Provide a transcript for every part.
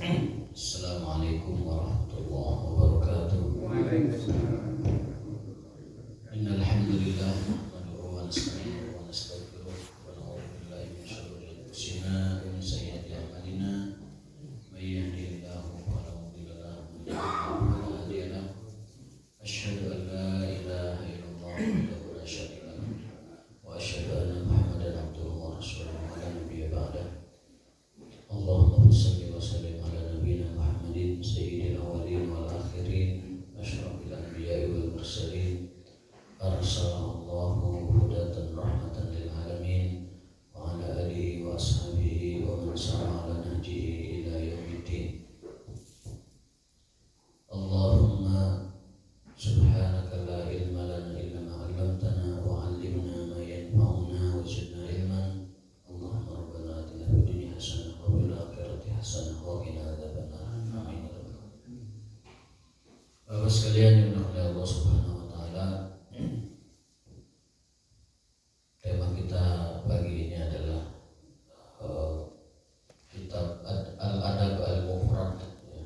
Assalamualaikum warahmatullahi wabarakatuh. Innal hamdalillah nahmaduhu wa nasta'inuhu wa nastaghfiruh wa na'udzu billahi min shururi anfusina wa min sayyiati a'malina. May yahdihillahu fala mudilla lahu wa man yudlil fala hadiya lahu. Asyhadu an la ilaha illallah wahdahu la syarika lahu wa asyhadu anna Muhammadan abduhu wa rasuluhu la nabiyya ba'dahu. Allahumma shalli wa sallim ala nabiyyina Muhammadin sayyidil awwalin wal akhirin asyrafil anbiya'i wal mursalin arsalallahu hudatan rahmatan lil alamin wa ala alihi wa ashabihi wa man sara ala nahjihi ila yaumiddin. Allahumma subhanaka la ilma lana illa ma 'allamtana wa 'allimna ma yanfa'una wa zidna ilman. Allahumma rabbana atina fid dunya hasanah wa fil akhirati hasanah wa qina adzabannar. Amin. Bapak sekalian yang dimuliakan Allah Subhanahu wa taala, tema kita pagi ini adalah kitab Al-Adab Al-Mufrad, ya,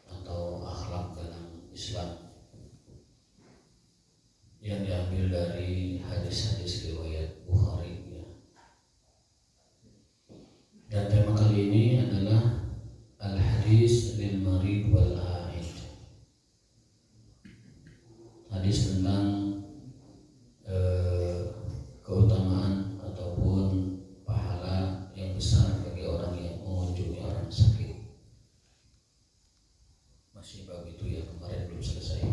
atau akhlak dalam Islam, yang diambil dari hadis-hadis riwayat Bukhari, ya. Dan tema kali ini adalah Al-Hadis lil Marid wal A'id, hadis tentang keutamaan ataupun pahala yang besar bagi orang yang mengunjungi orang sakit. Masih begitu ya, kemarin belum selesai.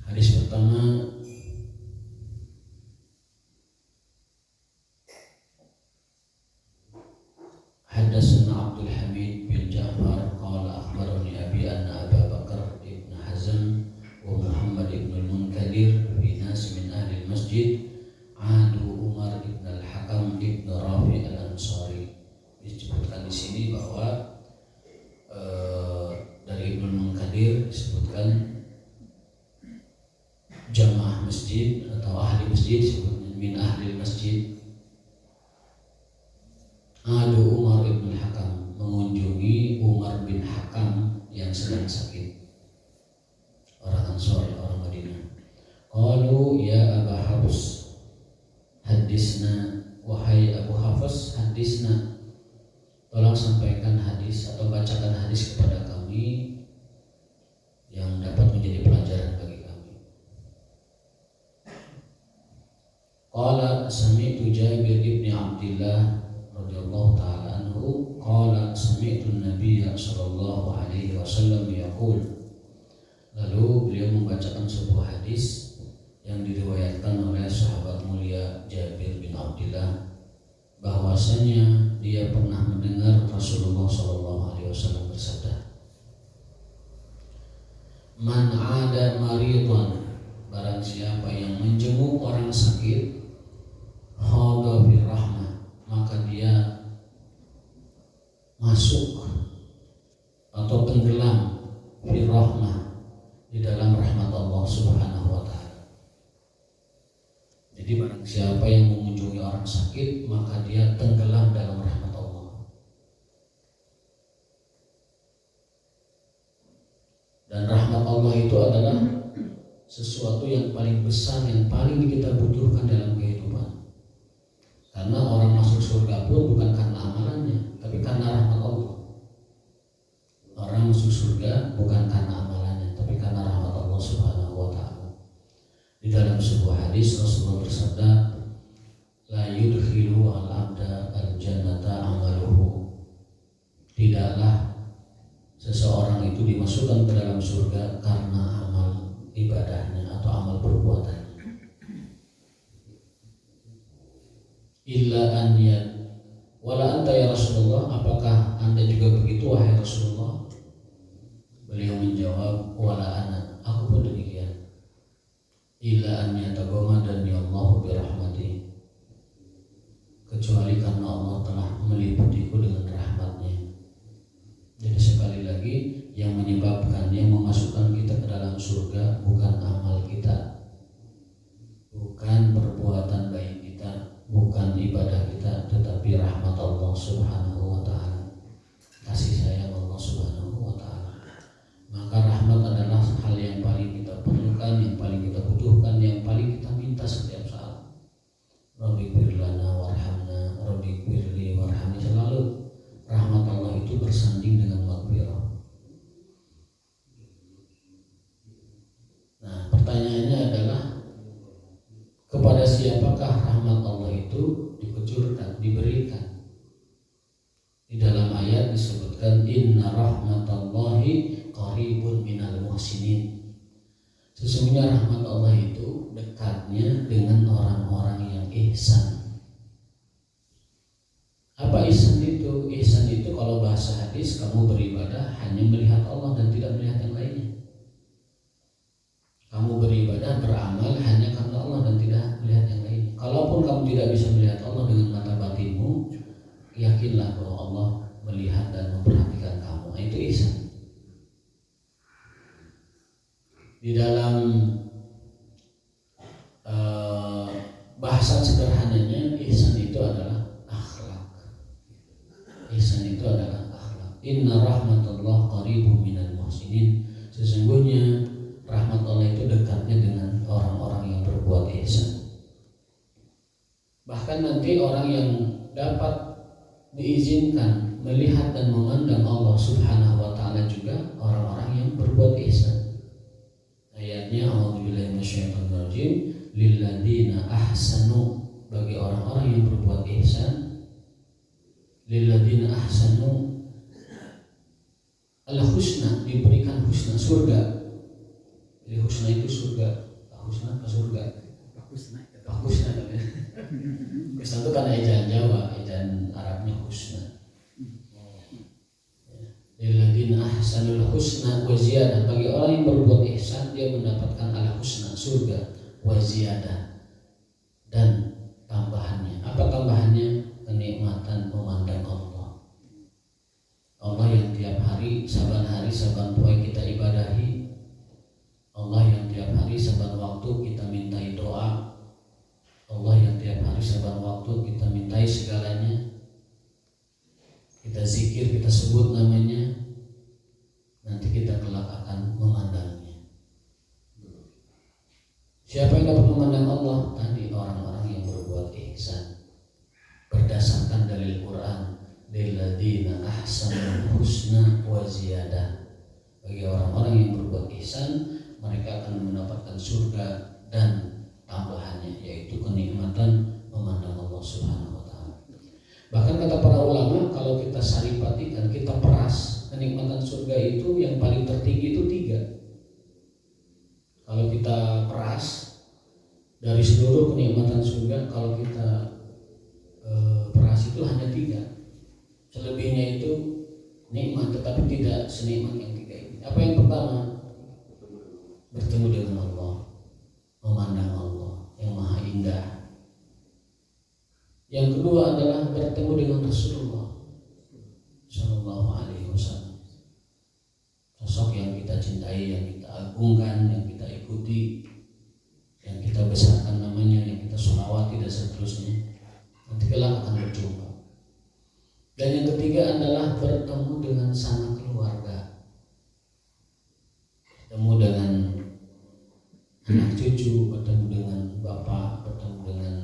Hadis pertama, Hadatsana Abdul Hamid bin Ja'far qala akhbarani abi anna Abu Bakar ibn Hazm wa Muhammad ibn al-Munkadir fi nas min ahli al-masjid adu Umar ibn al-Hakam ibn Rafi al-Ansari. Disebutkan di sini bahwa dari Ibnu Munkadir disebutkan jamaah masjid atau ahli masjid, disebutnya min ahli masjid. Adu Umar bin Hakam, mengunjungi Umar bin Hakam yang sedang sakit. Orang Ansar, orang Madinah. Qalu ya Aba Hafs hadisna, wahai Abu Hafs, hadisna, tolong sampaikan hadis atau bacakan hadis kepada kami yang dapat menjadi pelajaran bagi kami. Qala sami'tu Jabir ibn Abdullah radhiyallahu ta'ala anhu qala sami'tu an-nabiy sallallahu alaihi wasallam yaqul. Lalu beliau membacakan sebuah hadis yang diriwayatkan oleh sahabat mulia Jabir bin Abdullah, bahwasanya dia pernah mendengar Rasulullah sallallahu alaihi wasallam bersabda, "Man 'ada maridan, barang siapa yang menjenguk orang sakit, khada fi rahmah, maka dia masuk atau tenggelam fi rahmah, di dalam rahmat Allah Subhanahu wa taala." Jadi barang siapa yang mengunjungi orang sakit, maka dia tenggelam dalam rahmat Allah. Dan rahmat Allah itu adalah sesuatu yang paling besar, yang paling kita butuhkan dalam kehidupan. Karena orang masuk surga pun bukan karena amalannya, tapi karena rahmat Allah. Orang masuk surga bukan karena amalannya, tapi karena rahmat Allah Subhanahu wa taala. Di dalam sebuah hadis Rasulullah bersabda, la yudkhilu al-'abda al-jannata amaluhu. Tidaklah seseorang itu dimasukkan ke dalam surga karena amal ibadahnya atau amal perbuatannya. Illa an yad wala anta ya Rasulullah, apakah anda juga begitu wahai Rasulullah? Beliau menjawab, wala ana, aku pun demikian. Illa an yataghammadani Allahu bi rahmati, kecuali karena Allah telah meliputiku dengan rahmatnya. Jadi sekali lagi, yang menyebabkan, yang memasukkan kita ke dalam surga bukan amal kita, bukan perbuatan baik kita, bukan ibadah kita, tetapi rahmat Allah Subhanahu wa taala. disebutkan inna rahmatallahi qaribun minal muhsinin. Sesungguhnya rahmat Allah itu dekatnya dengan orang-orang yang ihsan. Apa ihsan itu? Ihsan itu kalau bahasa hadis, kamu beribadah hanya melihat Allah dan tidak melihat yang lainnya. Kamu beribadah, beramal hanya karena Allah dan tidak melihat yang lainnya. Kalaupun kamu tidak bisa melihat Allah dengan mata batinmu, yakinlah bahwa Allah melihat dan memperhatikan kamu. Nah, itu ihsan. Di dalam bahasan sederhananya, ihsan itu adalah akhlak. Ihsan itu adalah akhlak. Inna rahmatullah qaribun minal muhsinin. Sesungguhnya rahmat Allah itu dekatnya dengan orang-orang yang berbuat ihsan. Bahkan nanti orang yang dapat diizinkan melihat dan memandang Allah Subhanahu wa taala juga orang-orang yang berbuat ihsan. Ayatnya a'udzubillahi minasyaitonir rajim lilladzina ahsanu, bagi orang-orang yang berbuat ihsan, lilladzina ahsanu al-husna, diberikan husna, surga. Jadi husna itu surga. Husna ke surga. Husna namanya. Husna itu kan ejaan Jawa, ejaan Arabnya husna. Lilladzina ahsanul husna wa ziyadah, bagi orang yang berbuat ihsan dia mendapatkan al husna, surga, wa ziyadah, dan tambahannya. Apa tambahannya? Kenikmatan memandang Allah. Allah yang tiap hari, saban poe kita ibadahi. Allah yang tiap hari saban waktu kita mintai doa. Allah yang tiap hari saban waktu kita mintai segalanya. Kita zikir, kita sebut namanya. Nanti kita kelak akan memandangnya. Siapa yang dapat memandang Allah? Tadi orang-orang yang berbuat ihsan. Berdasarkan dalil Quran, lilladzina ahsanul husna wa ziyadah. Bagi orang-orang yang berbuat ihsan, mereka akan mendapatkan surga dan tambahannya, yaitu kenikmatan memandang Allah Subhanahu wa taala. Bahkan kata para ulama, kalau kita saripatikan, kita peras, kenikmatan surga itu yang paling tertinggi itu 3. Kalau kita peras dari seluruh kenikmatan surga, kalau kita peras itu hanya 3. Selebihnya itu nikmat, tetapi tidak senikmat yang 3 ini. Apa yang pertama? Bertemu dengan Allah, memandang Allah yang maha indah. Yang kedua adalah bertemu dengan Rasulullah Sallallahu Alaihi Wasallam, sosok yang kita cintai, yang kita agungkan, yang kita ikuti, yang kita besarkan namanya, yang kita sholawati dan seterusnya. Nanti kelak akan berjumpa. Dan yang ketiga adalah bertemu dengan sanak keluarga, bertemu dengan anak cucu, bertemu dengan bapak, bertemu dengan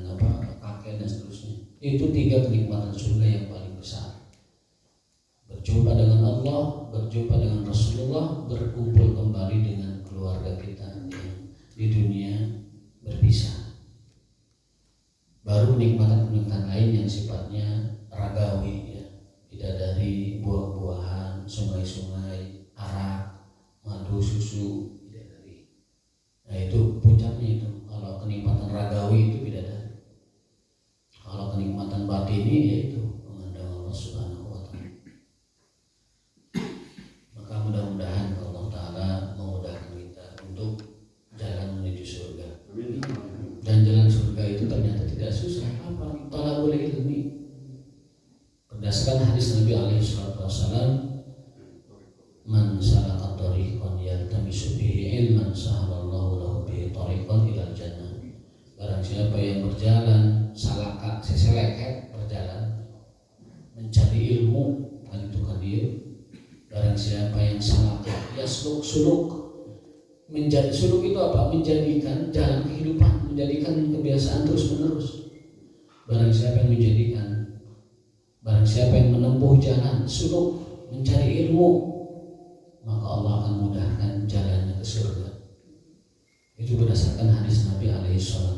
kakek dan seterusnya. Itu 3 kenikmatan surga yang paling besar. Berjumpa dengan Allah, berjumpa dengan Rasulullah, berkumpul kembali dengan keluarga kita yang di dunia berpisah. Baru kenikmatan-kenikmatan lain yang sifatnya ragawi, ya, bidadari, buah-buahan, sungai-sungai, arak, madu, susu. Nah itu puncaknya itu. Kalau kenikmatan ragawi itu bidadari. Kalau kenikmatan batini yaitu memandang Allah Subhanahu wa taala. Maka mudah-mudahan Allah taala memudahkan kita untuk jalan menuju surga. Dan jalan surga itu ternyata tidak susah. Apa? Talabul ilmi. Berdasarkan hadis Nabi alaihi wasallam, man salaka thariqan yaltamisu bihi ilman sahalallahu lahu bihi thariqan ilal jannah. Barang siapa yang berjalan salaka, seseleket berjalan mencari ilmu, kan itu kan dia. Barang siapa yang salaka, ya suluk. Menjadi suluk itu apa? Menjadikan jalan kehidupan, menjadikan kebiasaan terus menerus. Barang siapa yang menjadikan, barang siapa yang menempuh jalan suluk mencari ilmu, maka Allah akan mudahkan jalannya ke surga. Itu berdasarkan hadis Nabi alaihi wasallam.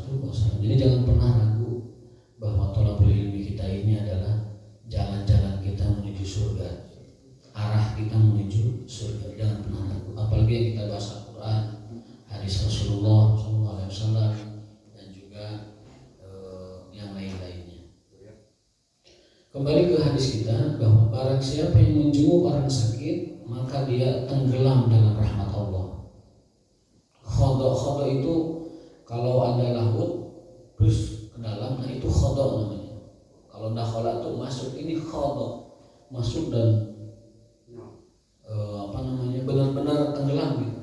Jadi jangan pernah ragu bahwa thalabul ilmi kita ini adalah jalan-jalan kita menuju surga. kita menuju surga. Jangan pernah ragu. Apalagi yang kita bahas Al-Quran, hadis Rasulullah SAW, dan juga yang lain-lainnya. Kembali ke hadis kita, bahwa barang siapa yang menjenguk orang sakit, maka dia tenggelam dalam rahmat Allah. Khodo itu kalau ada laut terus ke dalam, nah itu khodo namanya. Kalau dakhala itu masuk, ini khodo, masuk dan benar-benar tenggelam gitu.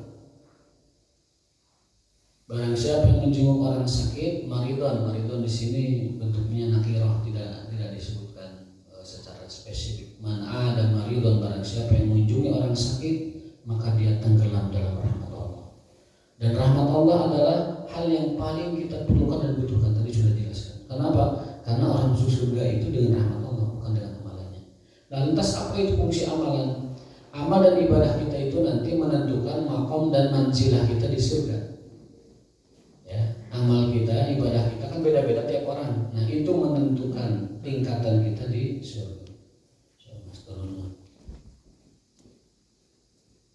Barang siapa yang menjenguk orang sakit, maridon di sini bentuknya nakirah, tidak disebutkan secara spesifik. Man ada maridon, barang siapa yang mengunjungi orang sakit, maka dia tenggelam dalam rahmat Allah. Dan rahmat Allah adalah hal yang paling kita perlukan dan butuhkan. Tadi sudah jelaskan. Kenapa? Karena orang masuk surga itu dengan rahmat Allah, bukan dengan amalannya. Nah, lantas apa itu fungsi amalan? Amal dan ibadah kita itu nanti menentukan makom dan manzilah kita di surga. Ya, amal kita, ibadah kita kan beda-beda tiap orang. Nah, itu menentukan tingkatan kita di surga.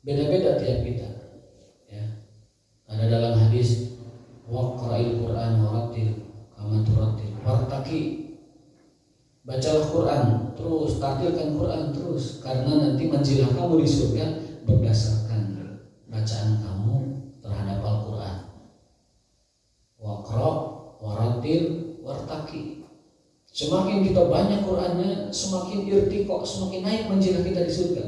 Beda-beda tiap kita. Ya. Ada dalam hadis waqra'il Qur'an warattil kama turattil wartaqi. Bacalah Quran terus, tartilkan Quran terus, karena nanti manzilah kamu di surga berdasarkan bacaan kamu terhadap Al-Quran. Waqra' warattil wartaqi. Semakin kita banyak Qurannya, semakin irtiqo, semakin naik manzilah kita di surga.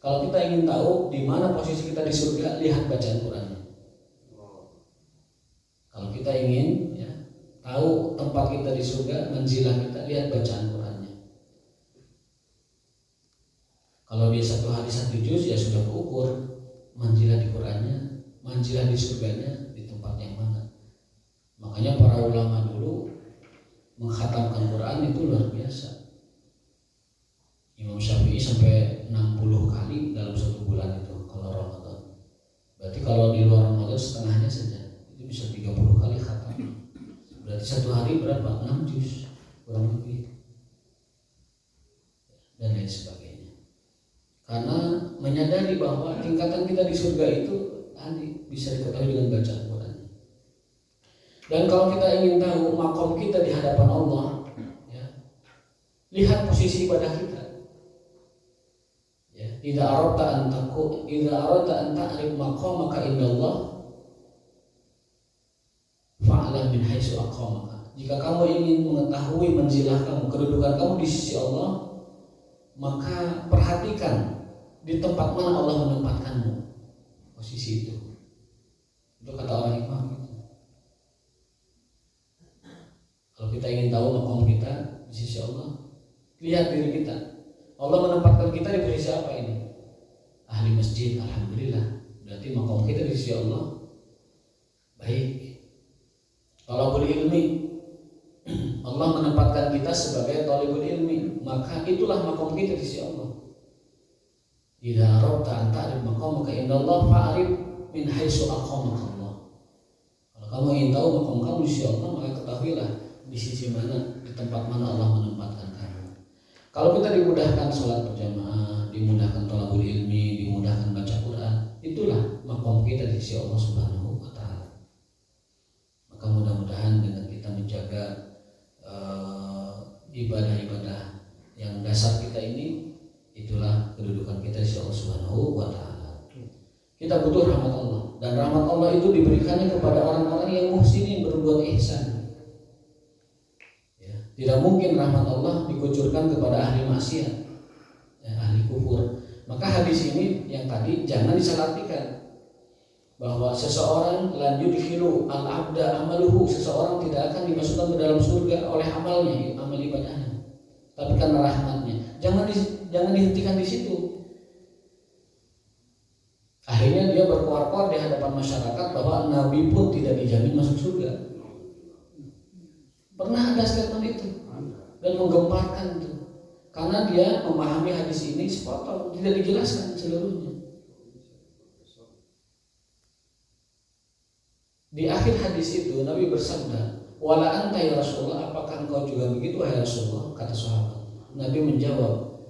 Kalau kita ingin tahu di mana posisi kita di surga, lihat bacaan Qurannya. Kalau kita ingin tahu tempat kita di surga, manzilah kita, lihat bacaan Qurannya. Kalau dia satu hari satu juz, ya sudah keukur manzilah di Qurannya, manzilah di surganya di tempat yang mana. Makanya para ulama dulu mengkhatamkan Quran itu luar biasa. Imam Syafi'i sampai 60 kali dalam satu bulan itu kalau Ramadan. Berarti kalau di luar Ramadan setengahnya saja, itu bisa 30 kali khatam. Berarti satu hari berapa? 6 juz kurang lebih, dan lain sebagainya. Karena menyadari bahwa tingkatan kita di surga itu tadi bisa diketahui dengan bacaan Quran. Dan kalau kita ingin tahu makom kita di hadapan Allah, ya, lihat posisi ibadah kita. Ya, idza aradta an ta'rif maqamaka indallah fa'lam min haitsu aqamaka. Jika kamu ingin mengetahui manzilah kamu, kedudukan kamu di sisi Allah, maka perhatikan di tempat mana Allah menempatkanmu, posisi itu. Itu kata orang hikmah gitu. Kalau kita ingin tahu makom kita di sisi Allah, lihat diri kita. Allah menempatkan kita di posisi apa ini? Ahli masjid, alhamdulillah. Berarti makom kita di sisi Allah baik. Thalabul ilmi, Allah menempatkan kita sebagai thalibul ilmi, maka itulah makom kita di sisi Allah. Idza aradta an ta'rif maqamaka indallah fa'rif min haitsu aqamaka Allah. Kalau kamu ingin tahu makom kamu di sisi Allah, maka ketahuilah di sisi mana, di tempat mana Allah menempatkan kamu. Kalau kita dimudahkan sholat berjamaah, dimudahkan thalabul ilmi, dimudahkan baca Quran, itulah makom kita di sisi Allah Subhanahu wa ta'ala. Maka mudah-mudahan dengan kita menjaga ibadah-ibadah yang dasar kita ini, itulah kedudukan kita di sisi Allah Subhanahu wa ta'ala. Kita butuh rahmat Allah, dan rahmat Allah itu diberikannya kepada orang-orang yang muhsinin, berbuat ihsan. Ya, tidak mungkin rahmat Allah dikucurkan kepada ahli maksiat, ya, ahli kufur. Maka hadis ini yang tadi jangan disalahartikan, bahwa seseorang lanjut dikhilu al-abda amaluhu, seseorang tidak akan dimasukkan ke dalam surga oleh amalnya, amal ibadahnya, tapi karena rahmatnya. Jangan dihentikan di situ. Akhirnya dia berkuar-kuar di hadapan masyarakat bahwa Nabi pun tidak dijamin masuk surga. Pernah ada statement itu dan menggemparkan itu, karena dia memahami hadis ini sepotong, tidak dijelaskan seluruhnya. Di akhir hadis itu Nabi bersabda, "Wala anta ya Rasulullah, apakah engkau juga begitu wahai Rasulullah?" Kata sahabat. Nabi menjawab,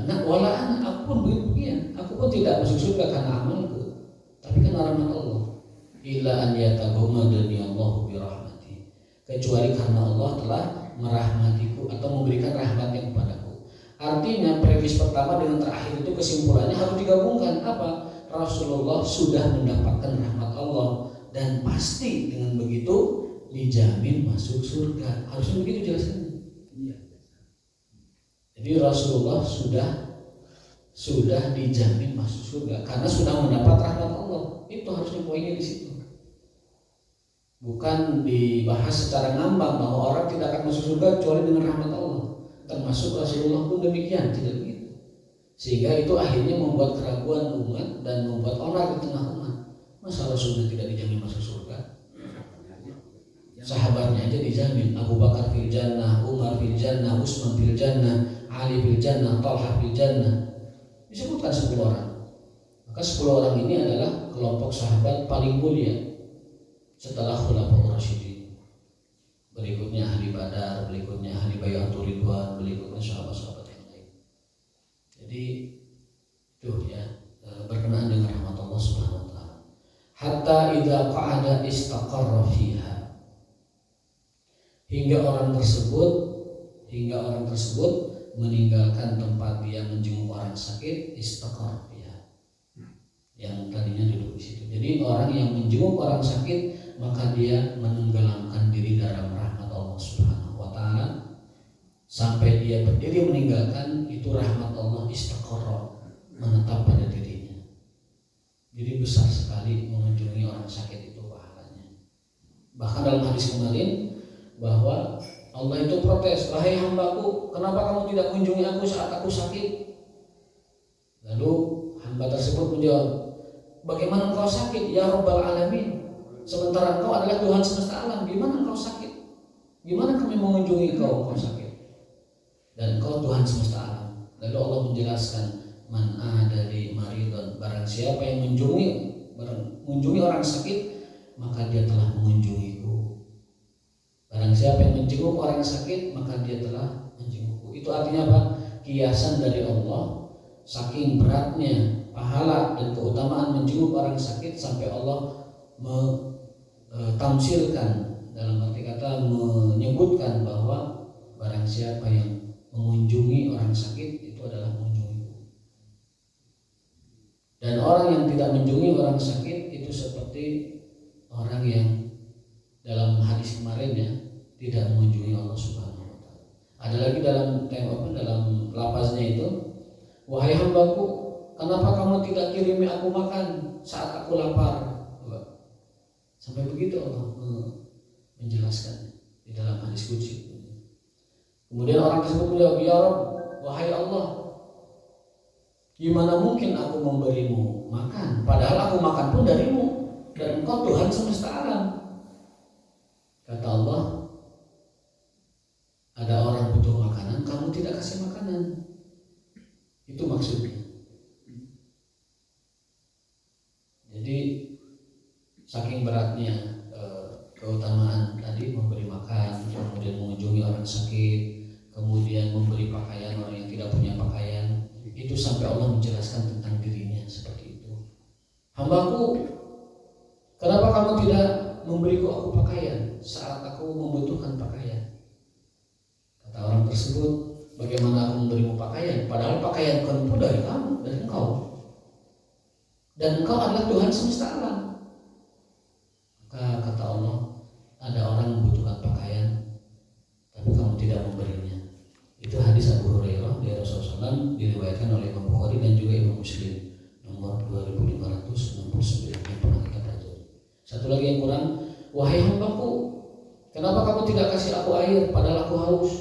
Nah wala ana, aku pun begitu, aku pun tidak masuk surga karena amalku, tapi karena rahmat Allah. Illa an yataghammadani Allahu bi rahmati, kecuali karena Allah telah merahmatiku atau memberikan rahmatnya kepadaku. Artinya premis pertama dengan terakhir itu kesimpulannya harus digabungkan. Apa? Rasulullah sudah mendapatkan rahmat Allah dan pasti dengan begitu dijamin masuk surga. Harusnya begitu jelaskan. Jadi Rasulullah sudah dijamin masuk surga karena sudah mendapat rahmat Allah. Itu harusnya poinnya di situ. Bukan dibahas secara ngambang bahwa orang tidak akan masuk surga kecuali dengan rahmat Allah. Termasuk Rasulullah pun demikian, tidak begitu. Sehingga itu akhirnya membuat keraguan umat dan membuat onar di tengah umat. Masa Rasulullah tidak dijamin masuk surga? Sahabatnya aja dijamin, Abu Bakar fil jannah, Umar fil jannah, Utsman fil jannah, Ali fil jannah, Talha fil jannah. Disebutkan 10 orang. Maka 10 orang ini adalah kelompok sahabat paling mulia setelah Khulafaur Rasyidin. Berikutnya ahli Badar, berikutnya ahli Bai'atur Ridwan, berikutnya sahabat-sahabat yang lain. Jadi itu ya, berkenaan dengan rahmat Allah Subhanahu wa taala. Hatta idza qa'ada istaqarra fiha. Hingga orang tersebut meninggalkan tempat dia menjenguk orang sakit, istaqarra fiha. Yang tadinya duduk di situ. Jadi orang yang menjenguk orang sakit maka dia menenggelamkan diri dalam rahmat Allah Subhanahu wa taala sampai dia berdiri meninggalkan itu rahmat Allah istaqarra, menetap pada dirinya. Jadi besar sekali mengunjungi orang sakit itu pahalanya. Bahkan dalam hadis kemarin bahwa Allah itu protes, wahai hambaku, kenapa kamu tidak mengunjungi aku saat aku sakit? Lalu hamba tersebut menjawab, bagaimana engkau sakit ya Rabbal Alamin? Sementara engkau adalah Tuhan semesta alam, gimana engkau sakit? Gimana kami mengunjungi engkau sakit? Dan engkau Tuhan semesta alam. Lalu Allah menjelaskan, man adali maridun, barang siapa yang mengunjungi orang sakit, maka dia telah mengunjungiku. Barang siapa yang menjenguk orang sakit, maka dia telah menjengukku. Itu artinya apa? Kiasan dari Allah, saking beratnya pahala dan keutamaan menjenguk orang sakit sampai Allah tamsilkan, dalam arti kata menyebutkan bahwa barang siapa yang mengunjungi orang sakit itu adalah mengunjungiku. Dan orang yang tidak mengunjungi orang sakit itu seperti orang yang dalam hadis kemarin ya, tidak mengunjungi Allah Subhanahu wa taala. Ada lagi dalam lafaznya itu, wahai hambaku, kenapa kamu tidak kirimi aku makan saat aku lapar? Sampai begitu Allah menjelaskan di dalam hadis qudsi. Kemudian orang tersebut menjawab, ya Rabb, wahai Allah, gimana mungkin aku memberimu makan padahal aku makan pun darimu dan engkau Tuhan semesta alam. Kata Allah, ada orang butuh makanan, kamu tidak kasih makanan. Itu maksudnya. Jadi saking beratnya keutamaan tadi memberi makan, kemudian mengunjungi orang sakit, kemudian memberi pakaian orang yang tidak punya pakaian, itu sampai Allah menjelaskan tentang dirinya seperti itu. Hambaku, kenapa kamu tidak memberiku aku pakaian saat aku membutuhkan pakaian? Kata orang tersebut, bagaimana aku memberimu pakaian padahal pakaian kamu dari kamu, dari engkau, dan engkau adalah Tuhan semesta alam. Maka kata Allah, ada orang membutuhkan pakaian tapi kamu tidak memberinya. Itu hadis Abu Hurairah dari Rasulullah SAW, diriwayatkan oleh Imam Bukhari dan juga Imam Muslim, nomor 2569 yang pernah kita pelajari. Satu lagi yang kurang, wahai hambaku, kenapa kamu tidak kasih aku air padahal aku haus?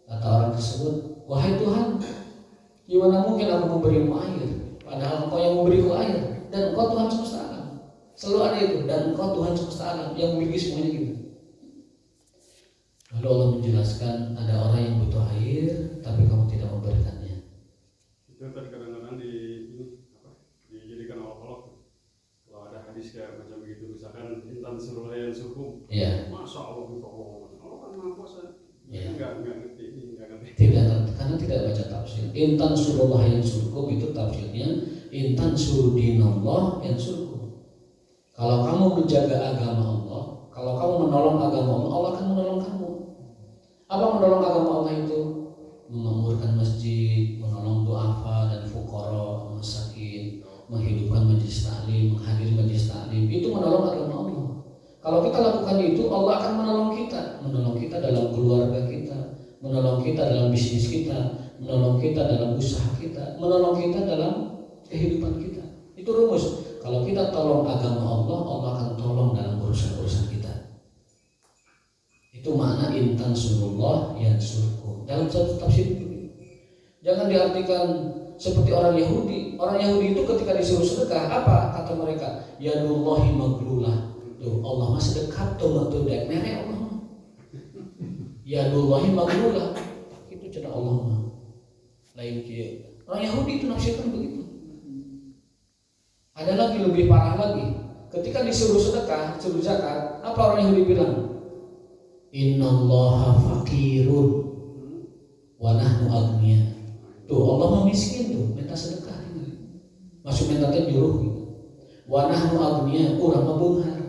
Kata orang tersebut, wahai Tuhan, gimana mungkin aku memberimu air padahal engkau yang memberiku air dan engkau Tuhan semesta alam. Selalu ada itu, dan engkau Tuhan semesta alam yang memiliki semuanya gitu. Lalu Allah menjelaskan, ada orang yang butuh air tapi kamu tidak memberikannya. Itu kadang-kadang dijadikan olok-olok. Kalau ada hadis kayak macam begitu, misalkan intan surulayan suhu, Masya Allah, Allah kan maha kuasa. Enggak ngerti. Tidak ngerti, karena tidak tidak baca tafsir. Intan surullah yang surkum itu tafsirnya intan surudinallah yang surkum. Kalau kamu menjaga agama Allah, kalau kamu menolong agama Allah, Allah akan menolong kamu. Apa menolong agama Allah itu? Memakmurkan masjid, menolong du'afa dan fuqara, masakin, menghidupkan majlis taklim, menghadiri majlis taklim. Itu menolong agama Allah. Kalau kita lakukan itu, Allah akan menolong kita dalam keluarga kita, menolong kita dalam bisnis kita, menolong kita dalam usaha kita, menolong kita dalam kehidupan kita. Itu rumus. Kalau kita tolong agama Allah, Allah akan tolong dalam urusan-urusan kita. Itu makna intan surullah yang surkum. Dalam satu tafsir itu, jangan diartikan seperti orang Yahudi. Orang Yahudi itu ketika disuruh sedekah, apa kata mereka? Yadullahi maglulah. Tuh, Allah mah sedekah tuh dek merek Allah. Yadullahi maglulah. Itu cara Allah mah. Lain kieu. Orang Yahudi itu nafsirkan begitu. Ada lagi lebih parah lagi. Ketika disuruh sedekah, suruh zakat, apa orang Yahudi bilang? Innallaha faqirun wa nahnu aghnia. Tuh Allah mah miskin tuh, minta sedekah. Masuk minta teh juruh gitu. Wa nahnu aghnia, urang mah beunghar.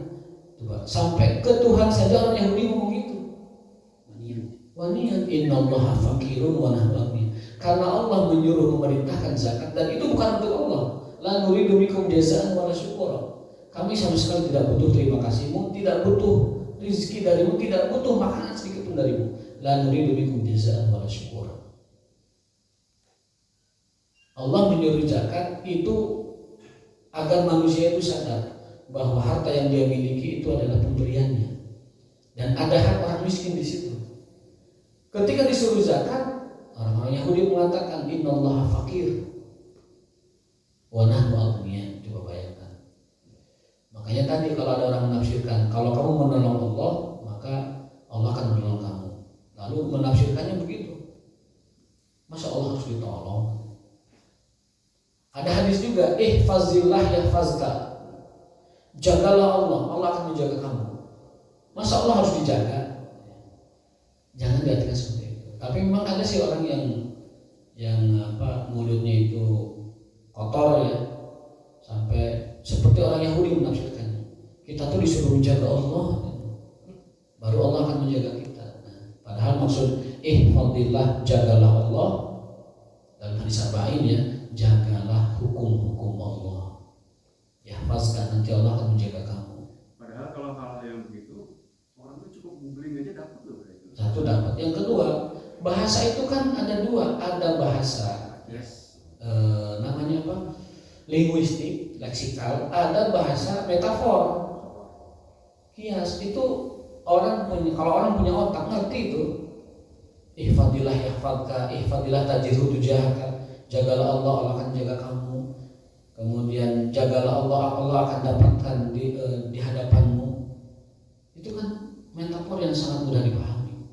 Sampai ke Tuhan saja orang Yahudi ngomong gitu. Waniyan innallaha faqirun wa nahnu aghnia. Karena Allah menyuruh memerintahkan zakat dan itu bukan untuk Allah. La nuridu minkum jazaa'an wa la syukura. Kami sama sekali tidak butuh terima kasihmu, tidak butuh rezeki darimu, tidak butuh makanan sedikit pun darimu. La nuridu minkum jazaa'an wa la syukura. Allah menyuruh zakat itu agar manusia itu sadar bahwa harta yang dia miliki itu adalah pemberiannya dan ada hak orang miskin di situ. Ketika disuruh zakat, orang-orang Yahudi mengatakan innallaha faqir wa nahnu aghnia. Coba bayangkan. Makanya tadi kalau ada orang menafsirkan kalau kamu menolong Allah, maka Allah akan menolong kamu. Lalu menafsirkannya begitu. Masa Allah harus ditolong? Ada hadis juga, ihfazillah yahfazka. Jagalah Allah, Allah akan menjaga kamu. Masa Allah harus dijaga? Jangan diartikan seperti itu. Tapi memang ada sih orang yang mulutnya itu kotor ya, sampai seperti orang Yahudi menafsirkannya. Kita tuh disuruh menjaga Allah, baru Allah akan menjaga kita. Nah, padahal maksud ihfazillah, jagalah Allah dalam hadis arba'in ya, jagalah hukum-hukum Allah. Yahfazkan, nanti Allah akan menjaga kamu. Padahal kalau hal yang begitu orang itu cukup googling aja dapat loh itu. Satu dapat. Yang kedua, bahasa itu kan ada dua, ada bahasa namanya apa? Linguistik, leksikal, ada bahasa metafor. Kias itu orang punya, kalau orang punya otak ngerti itu. Ihfadillah yahfadka, ihfadillah tajidhu tujahaka. Jagalah Allah, Allah akan jaga kamu. Kemudian jagalah Allah, Allah akan dapatkan di hadapanmu. Itu kan metafor yang sangat mudah dipahami.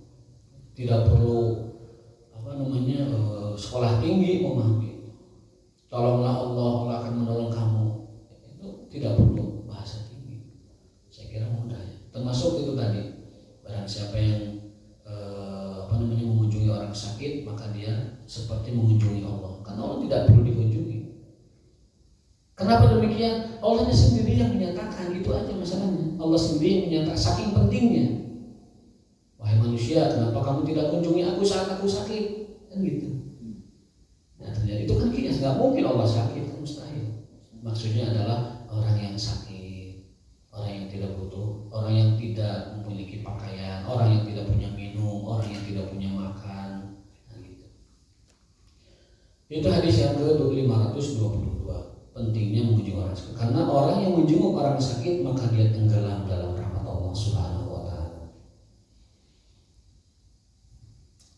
Tidak perlu sekolah tinggi memahami. Tolonglah Allah, Allah akan menolong kamu. Itu tidak perlu bahasa tinggi. Saya kira mudah ya. Termasuk itu tadi, barang siapa yang mengunjungi orang sakit, maka dia seperti mengunjungi Allah. Karena Allah tidak perlu dikunjungi. Kenapa demikian? Allahnya sendiri yang menyatakan, itu aja masalahnya. Allah sendiri yang menyatakan, saking pentingnya. Wahai manusia, kenapa kamu tidak kunjungi aku saat aku sakit? Kan gitu. Nah ternyata itu kan kias, nggak mungkin Allah sakit, mustahil. Maksudnya adalah orang yang sakit, orang yang tidak butuh, orang yang tidak memiliki pakaian, orang yang tidak punya minum, orang yang tidak punya makan. Nah, gitu. Itu hadis yang ke-522. Pentingnya mengunjungi orang sakit, karena orang yang menjenguk orang sakit maka dia tenggelam dalam rahmat Allah Subhanahu wa taala.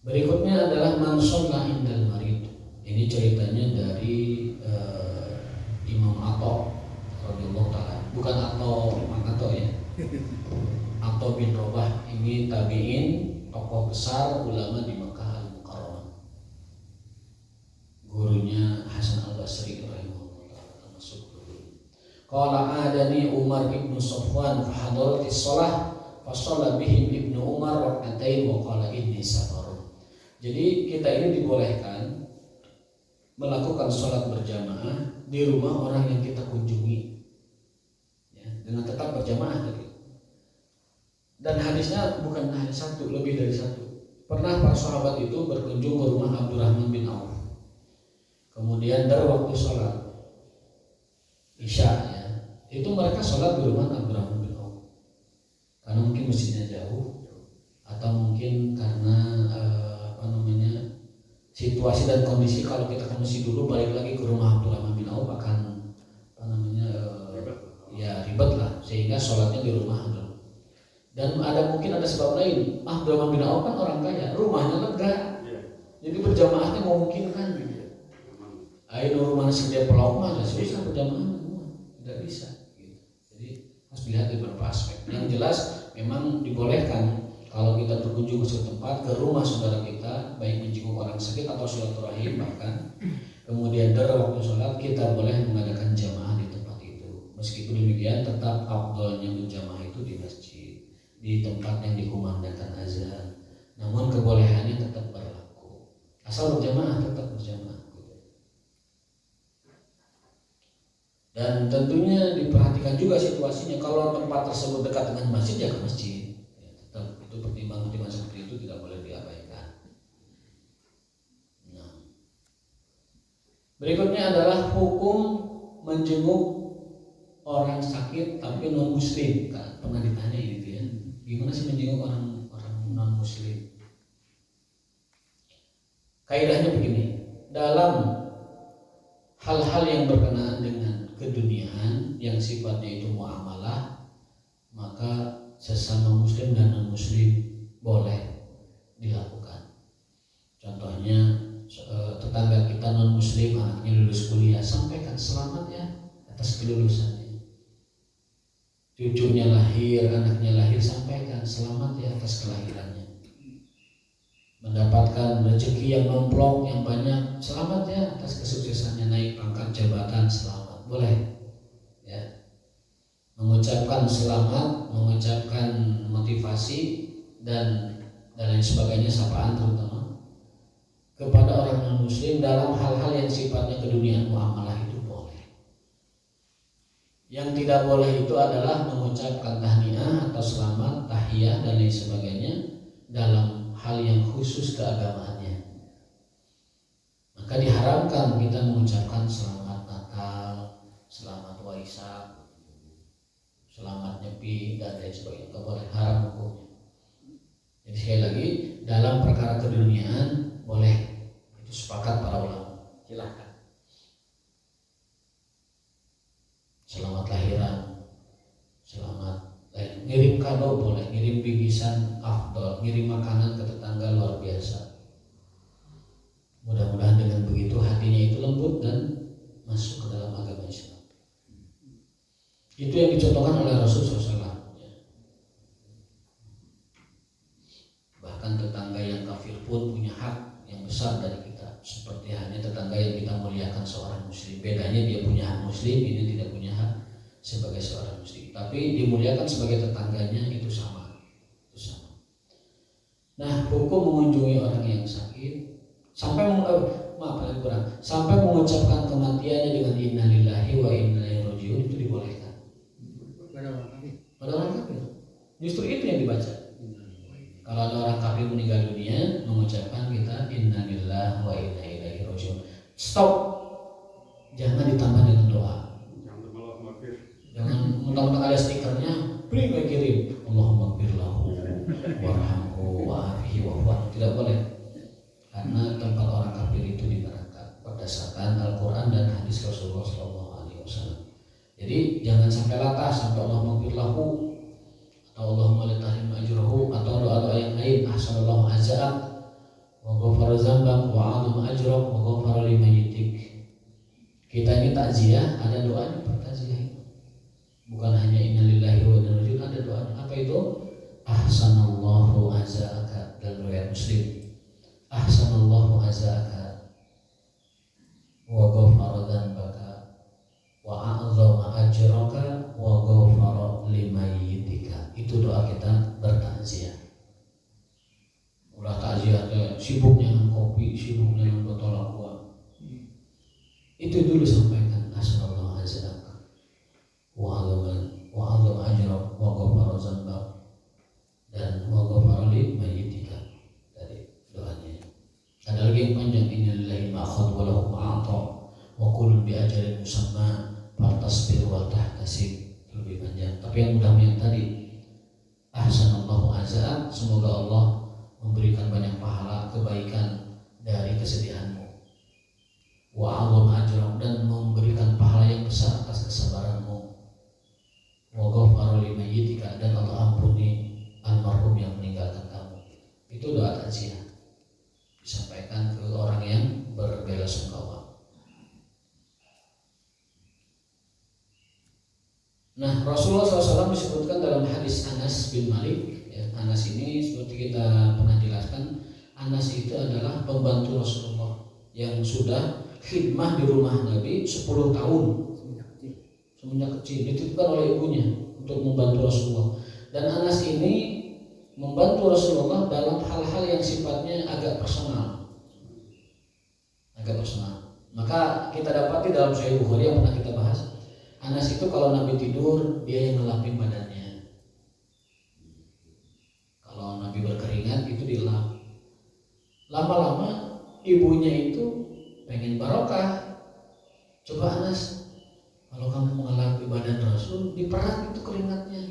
Berikutnya adalah man shalla indal marid. Ini ceritanya dari Imam Atha radhiyallahu taala. Bukan Atha ya. Atha bin Rabah, ini tabi'in, tokoh besar ulama di Makkah Al-Mukarramah. Gurunya Hasan Al-Basri qala adani Umar ibn Safwan fa hadaratis shalah fa shalla bihim ibnu Umar rak'atain wa qala inni safar. Jadi kita ini dibolehkan melakukan sholat berjamaah di rumah orang yang kita kunjungi, ya, dengan tetap berjamaah tadi. Dan hadisnya bukan hanya satu, lebih dari satu. Pernah para sahabat itu berkunjung ke rumah Abdurrahman bin Auf. Kemudian dari waktu sholat Isya, ya, itu mereka sholat di rumah Abdurrahman bin Auf. Karena mungkin masjidnya jauh, atau mungkin karena situasi dan kondisi. Kalau kita ke masjid dulu balik lagi ke rumah Abdurrahman bin Auf akan ribet lah, sehingga sholatnya di rumah Abdurrahman. Dan mungkin ada sebab lain. Abdurrahman bin Auf kan orang kaya, rumahnya lega, jadi berjamaahnya memungkinkan gitu. Ayo rumah sedia pelok mah susah berjamaah semua, tidak bisa gitu. Jadi harus dilihat dari beberapa aspek. Yang jelas memang dibolehkan kalau kita berkunjung ke suatu tempat, ke rumah saudara kita, baik menjenguk orang sakit atau silaturahim bahkan, kemudian dari waktu sholat kita boleh mengadakan jamaah di tempat itu. Meskipun demikian tetap afdalnya berjamaah itu di masjid, di tempat yang dikumandangkan azan. Namun kebolehannya tetap berlaku. Asal berjamaah tetap berjamaah. Dan tentunya diperhatikan juga situasinya. Kalau tempat tersebut dekat dengan masjid, ya ke masjid. Itu pertimbangan seperti itu tidak boleh diabaikan. Nah, berikutnya adalah hukum menjenguk orang sakit tapi non muslim. Kan pernah ditanya gitu ya, gimana sih menjenguk orang non muslim? Kaidahnya begini, dalam hal-hal yang berkenaan dengan keduniaan yang sifatnya itu muamalah, maka sesama muslim dan non muslim boleh dilakukan. Contohnya tetangga kita non muslim anaknya lulus kuliah, sampaikan selamat ya atas kelulusannya. Cucunya lahir, anaknya lahir, sampaikan selamat ya atas kelahirannya. Mendapatkan rezeki yang nomplok yang banyak, selamat ya atas kesuksesannya, naik pangkat jabatan, selamat, boleh ya. Mengucapkan selamat, mengucapkan motivasi dan lain sebagainya, sapaan terutama kepada orang non muslim dalam hal-hal yang sifatnya keduniaan muamalah itu boleh. Yang tidak boleh itu adalah mengucapkan tahniah atau selamat, tahiyah dan lain sebagainya dalam hal yang khusus keagamaannya. Maka diharamkan kita mengucapkan selamat Natal, selamat Waisak, selamat Nyepi dan lain sebagainya. Tidak boleh, haram hukumnya. Jadi sekali lagi, dalam perkara keduniaan boleh, itu sepakat para ulama. Silahkan. Selamat lahiran, selamat ngirim kado boleh, ngirim bingkisan afdol, ngirim makanan ke tetangga luar biasa. Mudah-mudahan dengan begitu hatinya itu lembut dan masuk ke dalam agama Islam. Itu yang dicontohkan oleh Rasulullah SAW. Bahkan tetangga yang kafir pun punya hak yang besar dari kita. Seperti halnya tetangga yang kita muliakan seorang muslim. Bedanya dia punya hak muslim, ini tidak punya hak sebagai seorang muslim. Tapi dimuliakan sebagai tetangganya itu sama. Nah, hukum mengunjungi orang yang sakit sampai sampai mengucapkan kematiannya dengan innalillahi wa inna ilaihi rajiun itu dibolehkan. Pada orang kafir. Justru itu yang dibaca. Kalau ada orang kafir meninggal dunia, mengucapkan kita innalillahi wa inna ilaihi rajiun. Stop. Jangan ditambah dengan doa. Jangan mentang-mentang ada stikernya, beri gue kirim Allahumma gfirlahu warhamhu wa'afihi wa'fu'anhu. Tidak boleh. Karena tempat orang kafir itu di neraka berdasarkan Al-Quran dan hadis Rasulullah SAW. Jadi jangan sampai latah sampai Allahumma gfirlahu atau Allahumma litahrim ajrahu atau doa-doa yang lain, ahsanallahu azzaak wa ghafara dzambak wa 'azama ajrak wa ghafara limayyitik. Kita ini takziah, ada doanya pertakziah itu. Bukan hanya innalillahi wa inna ilaihi raji'un, ada doanya. Apa itu? Ahsanallahu azzaaka, dalam riwayat Muslim. Ahsanallahu azzaaka wa ghafara dzambaka wa 'azama ajraka wa ghafara limayyitika. Itu doa kita bertakziah. Ulah takziah sibuknya Itu dulu sampaikan asallallahu azza wa azam ajrak wa ghafara dzambak dan wa ghafara li mayyitika dari doanya. Ada lagi yang panjang, innalillahi ma akhadha wa lahu ma a'ta wa kullun bi ajalin musamma faltasbir wa tahtasib. Lebih panjang, tapi yang mudah yang tadi ahsanallahu azza, semoga Allah memberikan banyak pahala kebaikan dari kesedihanmu, wa azam ajrak, dan memberikan pahala yang besar atas kesabaranmu, wa ghafara li mayyitika, dan Allah ampuni almarhum yang meninggalkan kamu. Itu doa takziah disampaikan ke orang yang berbelasungkawa. Nah, Rasulullah SAW disebutkan dalam hadis Anas bin Malik. Ya, Anas ini seperti kita pernah jelaskan, Anas itu adalah pembantu Rasulullah yang sudah khidmah di rumah Nabi 10 tahun semenjak kecil. Dititipkan oleh ibunya untuk membantu Rasulullah. Dan Anas ini membantu Rasulullah dalam hal-hal yang sifatnya agak personal. Maka kita dapati dalam Sahih Bukhari yang pernah kita bahas, Anas itu kalau Nabi tidur, dia yang ngelapin badannya. Kalau Nabi berkeringat, itu dilap. Lama-lama ibunya itu pengen barokah. Coba Anas, kalau kamu mengelapi badan Rasul, diperat itu keringatnya.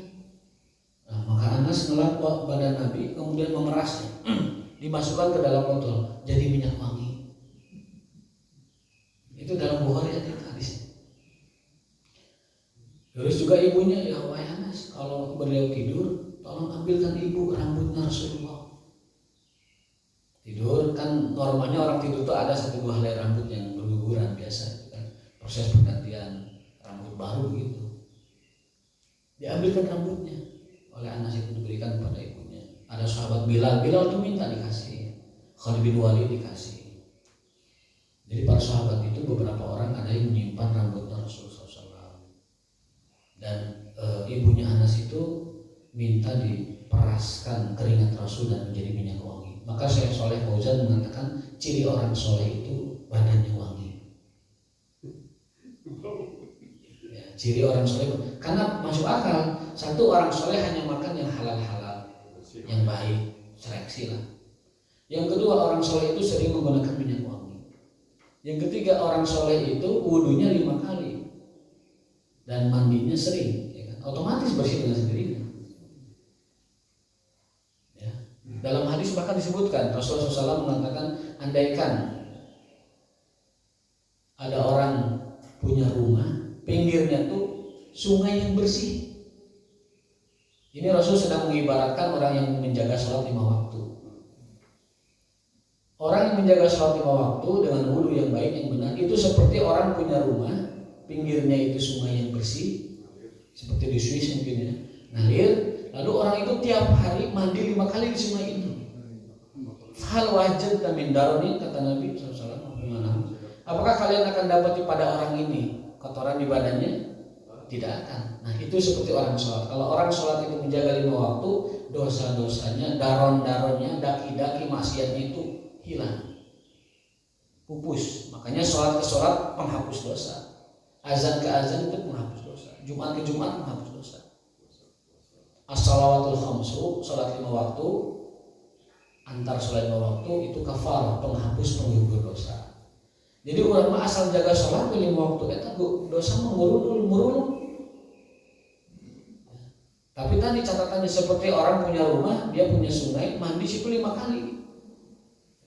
Nah, maka Anas ngelap badan Nabi, kemudian memerasnya, dimasukkan ke dalam botol, jadi minyak wangi. Itu dalam Bukhari ada hadisnya. Terus juga ibunya, ya wahai Anas, kalau beliau tidur, tolong ambilkan ibu rambutnya Rasulullah. Tidur kan normalnya orang tidur tuh ada 1-2 helai rambut yang berguguran biasa, kan proses pergantian rambut baru gitu. Diambilkan rambutnya oleh Anas, itu diberikan kepada ibunya. Ada sahabat Bilal tuh minta dikasih, Khalid bin Walid dikasih. Jadi para sahabat itu beberapa orang ada yang menyimpan rambutnya Rasulullah SAW. Dan ibunya Anas itu minta diperaskan keringat Rasul dan menjadi minyak wangi. Maka Syekh Shalih Fauzan mengatakan ciri orang soleh itu badannya wangi. Ya, ciri orang soleh, karena masuk akal. Satu, orang soleh hanya makan yang halal-halal, yang baik, seleksi lah. Yang kedua, orang soleh itu sering menggunakan minyak wangi. Yang ketiga, orang soleh itu wudunya 5 kali dan mandinya sering, ya kan? Otomatis bersih dengan sendirinya. Ya. Dalam hadis bahkan disebutkan Rasulullah SAW mengatakan, andaikan ada orang punya rumah, pinggirnya tuh sungai yang bersih. Ini Rasul sedang mengibaratkan orang yang menjaga sholat 5 waktu. Orang yang menjaga sholat 5 waktu dengan wudu yang baik, yang benar, itu seperti orang punya rumah, pinggirnya itu sungai yang bersih, seperti di Swiss mungkin ya, ngalir. Lalu orang itu tiap hari mandi 5 kali di sungai itu. Hal wajib min daroni, kata Nabi SAW. Apakah kalian akan dapati pada orang ini kotoran di badannya? Tidak akan. Nah, itu seperti orang sholat. Kalau orang sholat itu menjaga 5 waktu, dosa-dosanya, daron-daronnya, daki-daki maksiatnya itu hilang, pupus. Makanya sholat ke sholat penghapus dosa, azan ke azan itu penghapus dosa, Jumat ke Jumat penghapus dosa. As-shalawatul khamsu, sholat 5 waktu, antar sholat 5 waktu itu kafarah, penghapus penggugur dosa. Jadi ulama asal jaga sholat 5 waktu itu dosa mengurung. Tapi tadi catatannya seperti orang punya rumah, dia punya sungai, mandi situ 5 kali,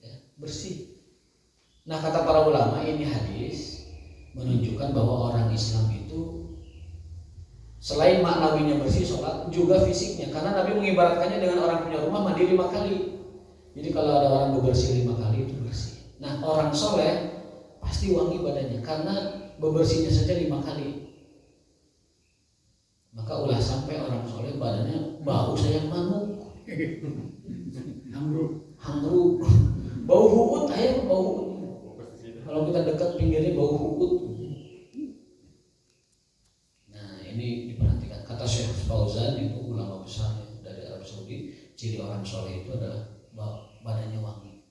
ya, bersih. Nah, kata para ulama, ini hadis menunjukkan bahwa orang Islam itu selain maknawinya bersih sholat, juga fisiknya. Karena Nabi mengibaratkannya dengan orang punya rumah mandi 5 kali. Jadi kalau ada orang bebersih 5 kali itu bersih. Nah, orang soleh pasti wangi badannya karena bebersihnya saja 5 kali. Maka ulah sampai orang soleh badannya bau sayang manuk, hangruk, bau huut, bau huut. Kalau kita dekat pinggirnya bau huut. Nah, ini diperhatikan. Kata Syekh Fauzan, itu ulama besar dari Arab Saudi, ciri orang soleh itu adalah badannya wangi.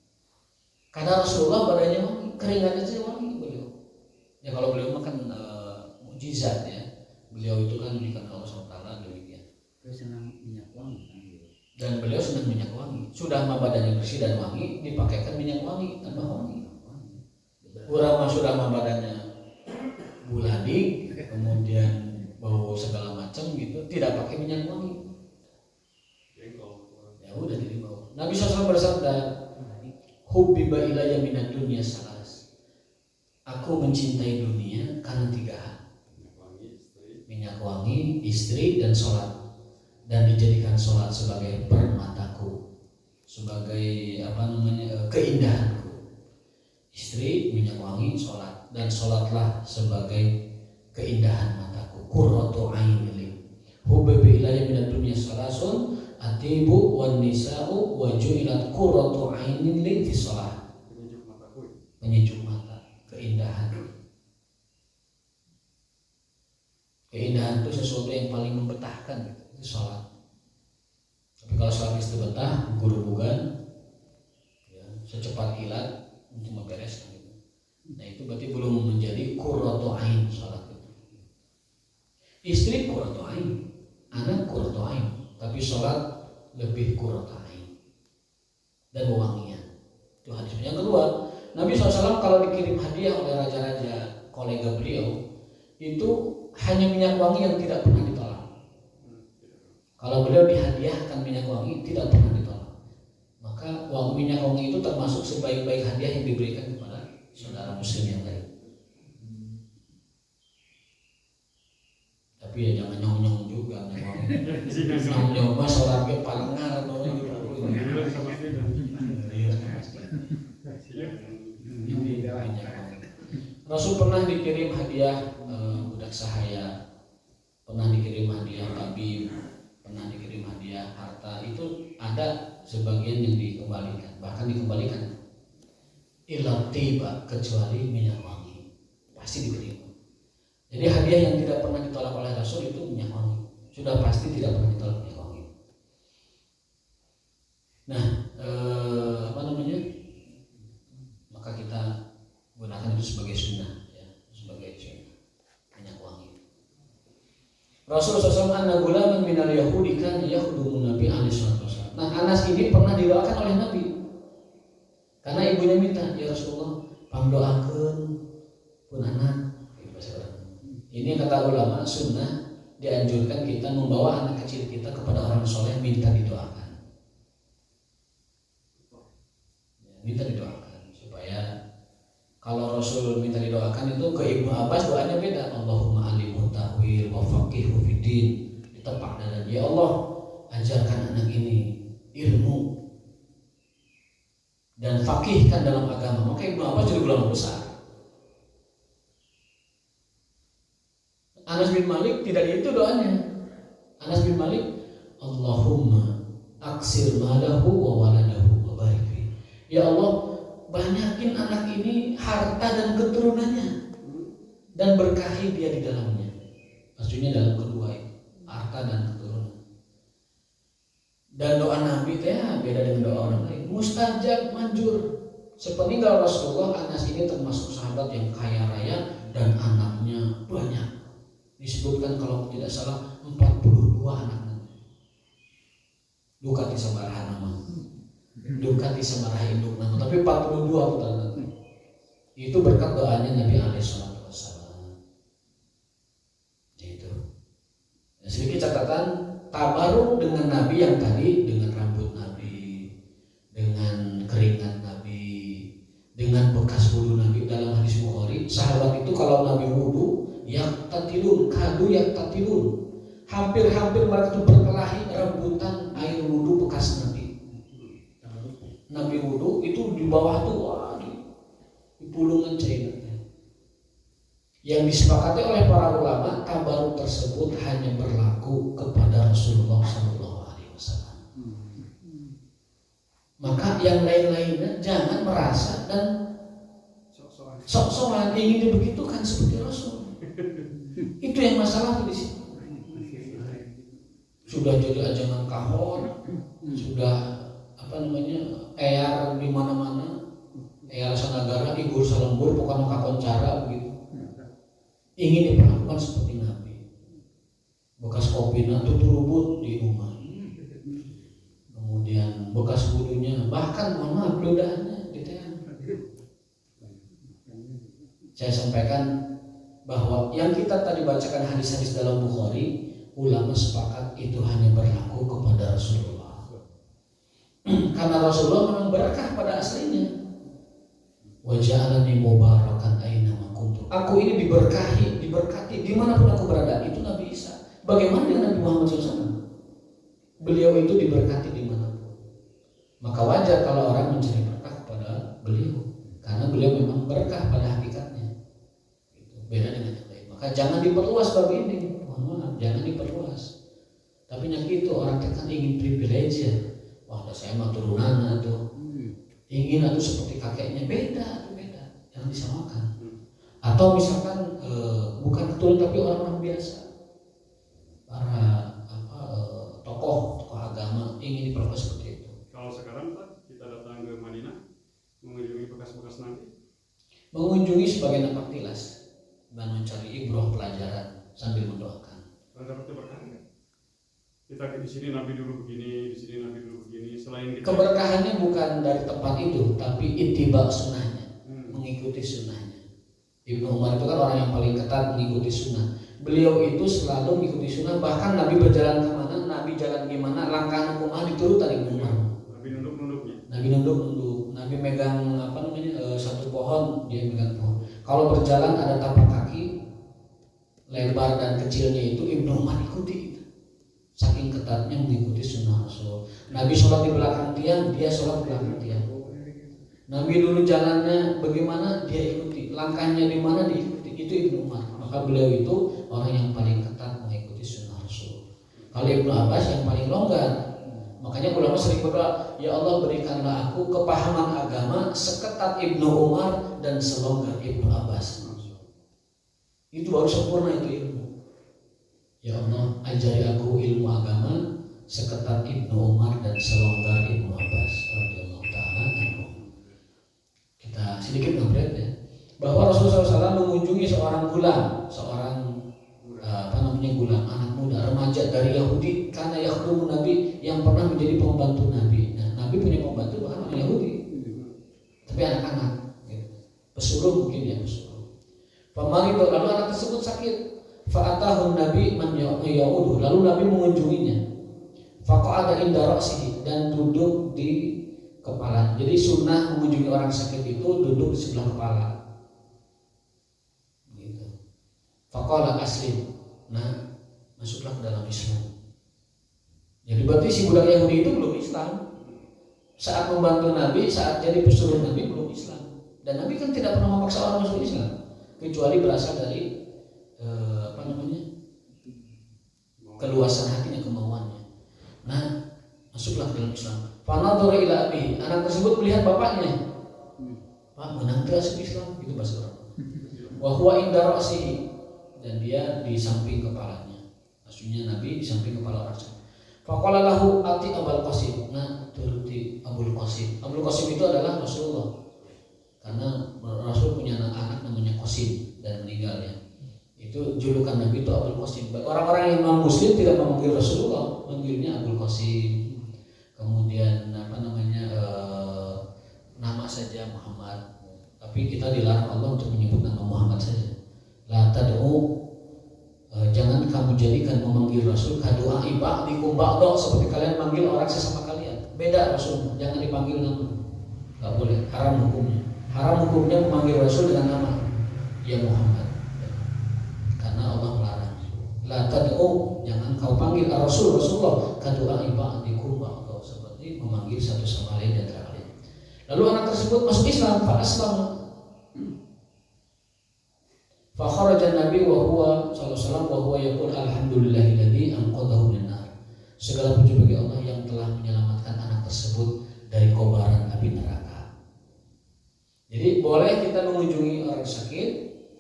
Karena Rasulullah badannya wangi, keringatnya saja wangi beliau. Ya kalau beliau mah kan mukjizat ya. Beliau itu kan diberikan Allah SWT demikian. Beliau senang minyak wangi kan gitu. Dan beliau senang minyak wangi. Sudah mah badannya bersih dan wangi, dipakaikan minyak wangi tambah wangi. Urang mah sudah mah badannya buladi, kemudian bau segala macam gitu, tidak pakai minyak wangi. Ya udah jadi bau. Nabi SAW bersabda, "Hubbiba ilayya minad dunya salas." Aku mencintai dunia karena 3 hal. Minyak wangi, istri, dan sholat. Dan dijadikan sholat sebagai permataku, sebagai keindahanku. Istri, minyak wangi, sholat, dan sholatlah sebagai keindahan mataku. Qurratu aini. Hubbiba ilayya minad dunya salasun atibu wan nisa'u wa ju'ilat qurratu ainin li fi shalah. Penyejuk mata, keindahan. Keindahan itu sesuatu yang paling membetahkan gitu. Itu sholat. Tapi kalau sholat itu betah, guru-bugan ya, secepat kilat untuk membereskan gitu. Nah itu berarti belum menjadi qurratu ain sholat itu. Istri qurratu ain, anak qurratu ain, tapi sholat lebih qurratu ain dan wangian. Itu hadisnya. Yang kedua, Nabi SAW kalau dikirim hadiah oleh raja-raja kolega beliau itu hanya minyak wangi yang tidak pernah ditolak. Kalau beliau dihadiahkan minyak wangi tidak pernah ditolak. Maka minyak wangi itu termasuk sebaik-baik hadiah yang diberikan kepada saudara muslim yang lain. Tapi ya jangan nyong-nyong juga minyak wangi. Nyong-nyong mah sholatnya paling ngarep gitu. Rasul pernah dikirim hadiah budak sahaya, pernah dikirim hadiah tabib, pernah dikirim hadiah harta. Itu ada sebagian yang dikembalikan, bahkan dikembalikan illa tiba, kecuali minyak wangi pasti diterima. Jadi hadiah yang tidak pernah ditolak oleh Rasul itu minyak wangi, sudah pasti tidak pernah ditolak minyak wangi. Nah maka kita gunakan itu sebagai sunnah ya, sebagai sunnah minyak wangi. Rasulullah SAW anna gulaman minal yahudi kan yakhdumu Nabi alaihi wasallam. Nah Anas ini pernah didoakan oleh Nabi karena ibunya minta, ya Rasulullah pangdoakeun pun anak. Ini kata ulama sunnah, dianjurkan kita membawa anak kecil kita kepada orang soleh minta didoakan, minta didoakan supaya kalau Rasul minta didoakan itu ke Ibnu Abbas doanya beda. Allahumma alimhu ta'wil wa faqihu fiddin. Ditepak dan ya Allah ajarkan anak ini ilmu dan faqihkan dalam agama. Maka Ibnu Abbas jadi ulama besar. Anas bin Malik tidak itu doanya. Anas bin Malik, Allahumma aksir malahu wa waladahu wa barik fi. Ya Allah, banyakin anak ini harta dan keturunannya dan berkahi dia di dalamnya. Maksudnya dalam kedua itu, harta dan keturunan. Dan doa Nabi teh beda dengan doa orang lain. Mustajab, manjur. Sepeninggal Rasulullah, Anas ini termasuk sahabat yang kaya raya dan anaknya banyak. Disebutkan kalau tidak salah 42 anak. Duka di sabaraha nama. Duka di sabaraha induk nama. Tapi 42 putra. Itu berkat doanya Nabi alaihi wasallam. Itu. Nah, sedikit catatan tabaruk dengan Nabi yang tadi, dengan rambut Nabi, dengan keringat Nabi, dengan bekas wudhu Nabi. Dalam hadis Bukhari, sahabat itu kalau Nabi wudhu yaktatilun, kadu yaktatilun, hampir-hampir mereka itu berkelahi rebutan air wudhu bekas Nabi. Nabi wudhu itu di bawah tuh di pulungan cair. Yang disepakati oleh para ulama, tabaruk tersebut hanya berlaku kepada Rasulullah SAW. Maka yang lain-lainnya jangan merasa dan sok-sokan ingin dibegitukan seperti Rasul. Itu yang masalah di sini. Sudah jadi ajangan kahor, sudah eyar di mana-mana, eyar sanagara, igur salembur, bukan kakoncara begitu. ingin diperlakukan seperti Nabi. Bekas kopinya tuh turubut di rumah, kemudian bekas bulunya, bahkan mohon maaf ludahannya ditean. Saya sampaikan bahwa yang kita tadi bacakan hadis-hadis dalam Bukhari, ulama sepakat itu hanya berlaku kepada Rasulullah. Karena Rasulullah memang berkah pada aslinya. Wa ja'alani mubarakan aina ma kuntu. Aku ini diberkati dimanapun aku berada. Itu Nabi Isa. Bagaimana dengan Nabi Muhammad SAW? Beliau itu diberkati dimanapun. Maka wajar kalau orang mencari berkah kepada beliau, karena beliau memang berkah pada hakikatnya. Itu beda dengan yang lain. Maka jangan diperluas bab ini. Mohon maaf, jangan diperluas. Tapi itu orang kan ingin privilege ya. Wah, saya mah turunan atau ingin atau seperti kakeknya, beda, jangan disamakan. Atau misalkan bukan keturunan tapi orang-orang biasa, para tokoh agama ingin diperlakukan seperti itu. Kalau sekarang Pak, kita datang ke Madinah mengunjungi bekas-bekas Nabi, mengunjungi sebagai napak tilas dan mencari ibrah pelajaran sambil mendoakan. dapat keberkahan nggak? Kita di sini Nabi dulu begini, di sini Nabi dulu begini. Selain kita, keberkahannya bukan dari tempat itu, tapi ittiba sunnahnya, mengikuti sunnahnya. Ibnu Umar itu kan orang yang paling ketat mengikuti sunnah. Beliau itu selalu mengikuti sunnah, bahkan Nabi berjalan kemana, Nabi jalan gimana, langkah kumaha diturutan Ibnu Umar. Nabi nunduk-nunduknya. Nabi nunduk, Nabi megang satu pohon, dia megang pohon. Kalau berjalan ada tapak kaki lebar dan kecilnya itu Ibnu Umar ikuti. Saking ketatnya mengikuti sunnah Rasul. Nabi sholat di belakang tiang, dia sholat di belakang tiang. Nabi dulu jalannya bagaimana, dia ikuti. Langkahnya di mana, diikuti. Itu Ibnu Umar. Maka beliau itu orang yang paling ketat mengikuti sunnah Rasul. Kalau Ibnu Abbas yang paling longgar. Makanya ulama sering berdoa, ya Allah berikanlah aku kepahaman agama seketat Ibnu Umar dan selonggar Ibnu Abbas. Itu baru sempurna itu ilmu. Ya Allah, ajari aku ilmu agama seketat Ibnu Umar dan selonggar Ibnu Abbas radhiyallahu taala anhu. Kita sedikit ngabret ya, bahwa Rasulullah SAW mengunjungi seorang gulam, gulam, anak muda, remaja dari Yahudi, karena yakhdumu Nabi, yang pernah menjadi pembantu Nabi. Nah, Nabi punya pembantu bahkan orang Yahudi, tapi anak-anak, gitu. Pesuruh mungkin ya, pesuruh. Pamarido, lalu anak tersebut sakit. Fa'atahun Nabi man ya'udu, lalu Nabi mengunjunginya. Faqa'ada inda ra'sihi, dan duduk di kepala. Jadi sunnah mengunjungi orang sakit itu duduk di sebelah kepala. Gitu. Faqala aslim. Nah, masuklah ke dalam Islam. Jadi berarti si budak Yahudi itu belum Islam. Saat membantu Nabi, saat jadi pesuruh Nabi belum Islam. Dan Nabi kan tidak pernah memaksa orang masuk Islam, kecuali berasal dari keluasan hatinya, kemauannya. Nah, masuklah ke dalam Islam. Fanadhara ila abi, anak tersebut melihat bapaknya. Pak, menang masuk Islam, itu bahasa Arab. Wa huwa inda ra'sihi, dan dia di samping kepalanya. Maksudnya Nabi di samping kepala orang. Faqala lahu ati Abul Qasim. Nah, turuti Abul Qasim. Abul Qasim itu adalah Rasulullah. Karena Rasul punya anak namanya Qasim dan meninggal ya. Itu julukan Nabi itu Abul Qasim. Orang-orang yang non muslim tidak memanggil Rasulullah, manggilnya Abul Qasim. Kemudian nama saja Muhammad. Tapi kita dilarang Allah untuk menyebut nama Muhammad saja. La tad'u, jangan kamu jadikan memanggil Rasul kadoa ibadikum ba'da, seperti kalian manggil orang sesama kalian. Beda Rasul, jangan dipanggil nama. Enggak boleh, haram hukumnya. Haram hukumnya memanggil Rasul dengan nama ya Muhammad. Allah melarang. La tad'u, jangan kau panggil Rasulullah kadoa ibadikum ba'da, seperti memanggil satu sama lain dan antara lain. Lalu anak tersebut masuk Islam, fa aslama. Fa kharaja Nabi wa huwa sallallahu alaihi wasallam wa huwa yaqul alhamdulillahilladzi anqadhahu minan. Segala puji bagi Allah yang telah menyelamatkan anak tersebut dari kobaran api neraka. Jadi boleh kita mengunjungi orang sakit,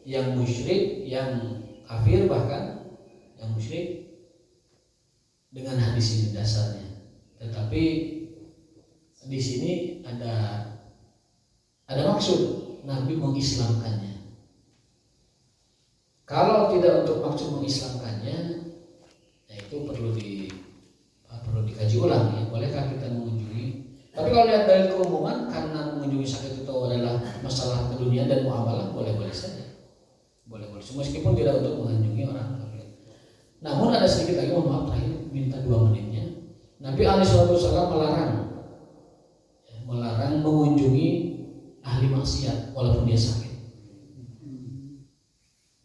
yang musyrik, yang kafir, bahkan yang musyrik, dengan hadis ini dasarnya. Tetapi di sini ada maksud, Nabi mengislamkannya. Kalau tidak untuk maksud mengislamkannya, ya itu perlu dikaji ulang ya. Bolehkah kita mengunjungi? Tapi kalau lihat dari keumuman, karena mengunjungi sakit itu adalah masalah keduniaan dan muamalah, boleh-boleh saja. Boleh-boleh. Meskipun tidak untuk mengunjungi orang kafir. Namun ada sedikit lagi, mohon maaf terakhir, minta 2 menitnya. Nabi SAW melarang mengunjungi ahli maksiat walaupun dia sakit.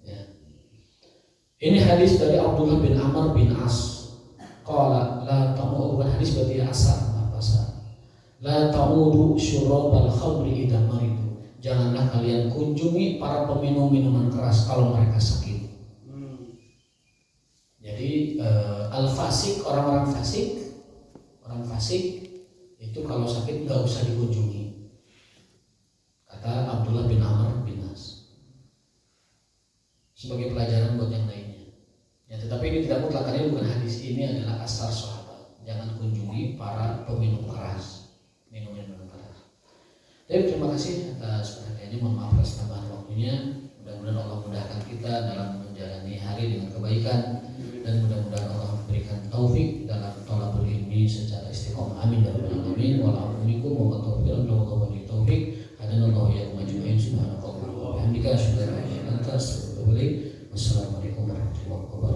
Ya. Ini hadis dari Abdullah bin Amr bin As. Qala la ta'udu, bukan hadis berarti asar. La ta'udu syurabal khamri idza maridu. Janganlah kalian kunjungi para peminum minuman keras kalau mereka sakit. Jadi al-fasik, orang fasik itu kalau sakit nggak usah dikunjungi, kata Abdullah bin Amr bin As. Sebagai pelajaran buat yang lainnya. Ya, tetapi ini tidak mutlak, karena bukan hadis, ini adalah asar sahabat. Jangan kunjungi para peminum keras. Minum-minum keras. Jadi terima kasih atas perhatiannya, mohon maaf atas tambahan waktunya. Mudah-mudahan Allah mudahkan kita dalam menjalani hari dengan kebaikan, dan mudah-mudahan Allah memberikan taufik dalam thalabul ilmi secara istiqomah. Amin ya rabbal alamin. Wa'alaikum warahmatullahi wabarakatuh. Hadanallahu wa iyyakum ajma'in. Subhanakallahumma wa bihamdika asyhadu an la ilaha illa anta astaghfiruka wa atubu ilaik. Wassalamualaikum warahmatullahi wabarakatuh.